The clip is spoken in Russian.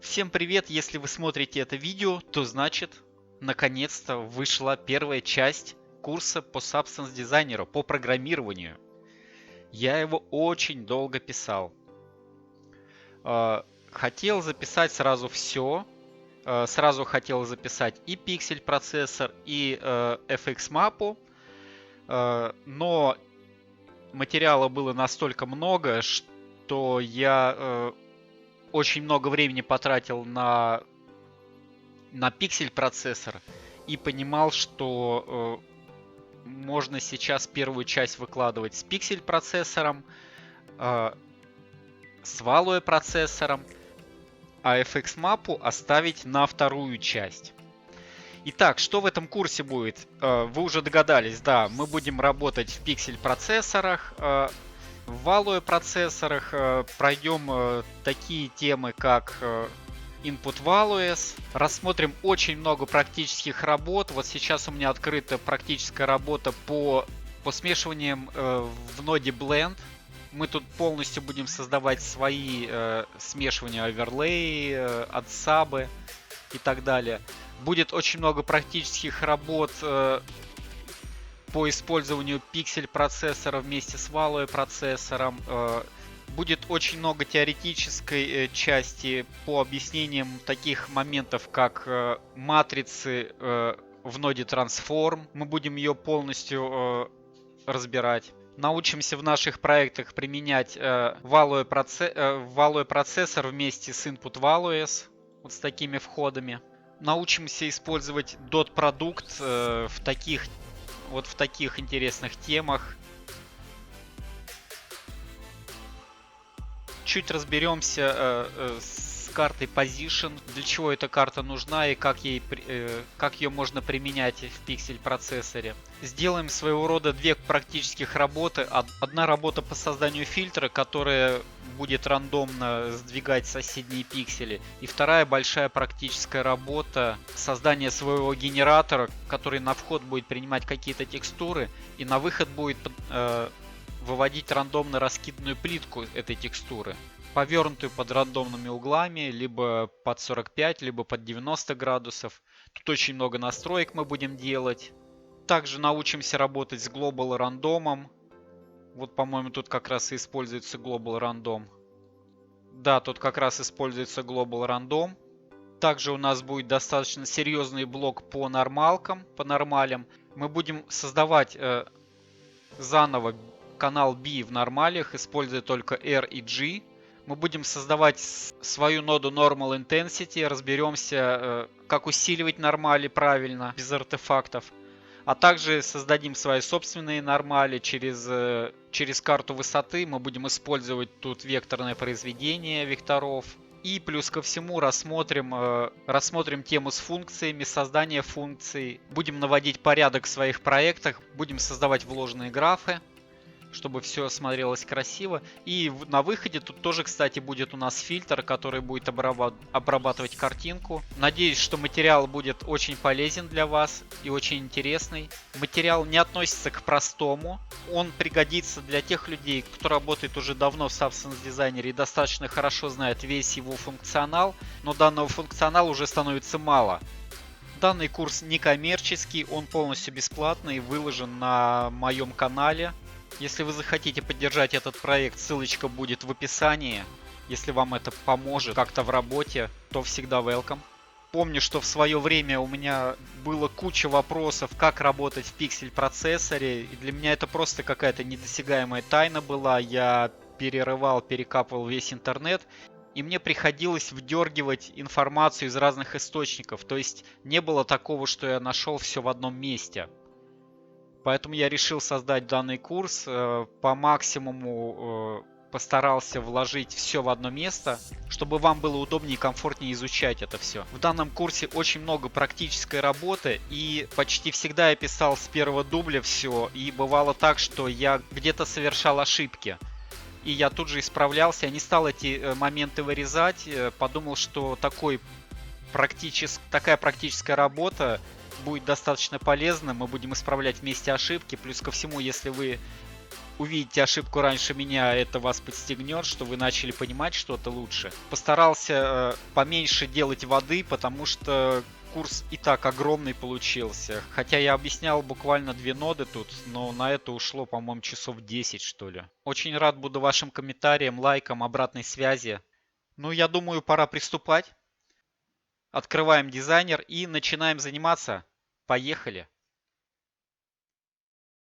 Всем привет! Если вы смотрите это видео, то значит, наконец-то вышла первая часть курса по Substance дизайнеру, по программированию. Я его очень долго писал. Хотел записать сразу все. Сразу хотел записать и пиксель процессор, и FX мапу. Но материала было настолько много, что я очень много времени потратил на пиксель процессор и понимал, что можно сейчас первую часть выкладывать с пиксель процессором, с Valoe процессором, а FX мапу оставить на вторую часть. Итак, что в этом курсе будет? Вы уже догадались, да, мы будем работать в пиксель процессорах, в Valoe процессорах, пройдем такие темы, как Input Values. Рассмотрим очень много практических работ. Вот сейчас у меня открыта практическая работа по смешиваниям в ноде Blend. Мы тут полностью будем создавать свои смешивания, оверлей, адсабы и так далее. Будет очень много практических работ по использованию пиксель процессора вместе с Valoe процессором. Будет очень много теоретической части по объяснениям таких моментов, как матрицы в ноде Transform. Мы будем ее полностью разбирать. Научимся в наших проектах применять Valoe процессор вместе с Input Values, вот с такими входами. Научимся использовать dot продукт в таких интересных темах. Чуть разберемся с картой Position, для чего эта карта нужна и как ее можно применять в пиксель процессоре. Сделаем своего рода две практических работы. Одна работа по созданию фильтра, которая будет рандомно сдвигать соседние пиксели. И вторая большая практическая работа создания своего генератора, который на вход будет принимать какие-то текстуры и на выход будет выводить рандомно раскиданную плитку этой текстуры, повернутую под рандомными углами, либо под 45, либо под 90 градусов. Тут очень много настроек мы будем делать. Также научимся работать с Global рандомом. Вот, по-моему, тут как раз и используется Global Random. Да, тут как раз используется Global Random. Также у нас будет достаточно серьезный блок по нормалкам, по нормалям. Мы будем создавать заново канал B в нормалях, используя только R и G. Мы будем создавать свою ноду Normal Intensity, разберемся, как усиливать нормали правильно, без артефактов. А также создадим свои собственные нормали через карту высоты. Мы будем использовать тут векторное произведение векторов. И плюс ко всему рассмотрим тему с функциями, создание функций. Будем наводить порядок в своих проектах, будем создавать вложенные графы, чтобы все смотрелось красиво. И на выходе тут тоже, кстати, будет у нас фильтр, который будет обрабатывать картинку. Надеюсь, что материал будет очень полезен для вас и очень интересный. Материал не относится к простому. Он пригодится для тех людей, кто работает уже давно в Substance дизайнере и достаточно хорошо знает весь его функционал, но данного функционала уже становится мало. Данный курс не коммерческий, он полностью бесплатный и выложен на моем канале. Если вы захотите поддержать этот проект, ссылочка будет в описании. Если вам это поможет как-то в работе, то всегда welcome. Помню, что в свое время у меня было куча вопросов, как работать в пиксель процессоре. И для меня это просто какая-то недосягаемая тайна была. Я перекапывал весь интернет. И мне приходилось вдергивать информацию из разных источников. То есть не было такого, что я нашел все в одном месте. Поэтому я решил создать данный курс, по максимуму постарался вложить все в одно место, чтобы вам было удобнее и комфортнее изучать это все. В данном курсе очень много практической работы, и почти всегда я писал с первого дубля все, и бывало так, что я где-то совершал ошибки. И я тут же исправлялся, я не стал эти моменты вырезать, подумал, что такая практическая работа будет достаточно полезно. Мы будем исправлять вместе ошибки. Плюс ко всему, если вы увидите ошибку раньше меня, это вас подстегнет, что вы начали понимать что-то лучше. Постарался поменьше делать воды, потому что курс и так огромный получился. Хотя я объяснял буквально 2 ноды тут, но на это ушло, по-моему, часов 10, что ли. Очень рад буду вашим комментариям, лайкам, обратной связи. Ну, я думаю, пора приступать. Открываем дизайнер и начинаем заниматься. Поехали!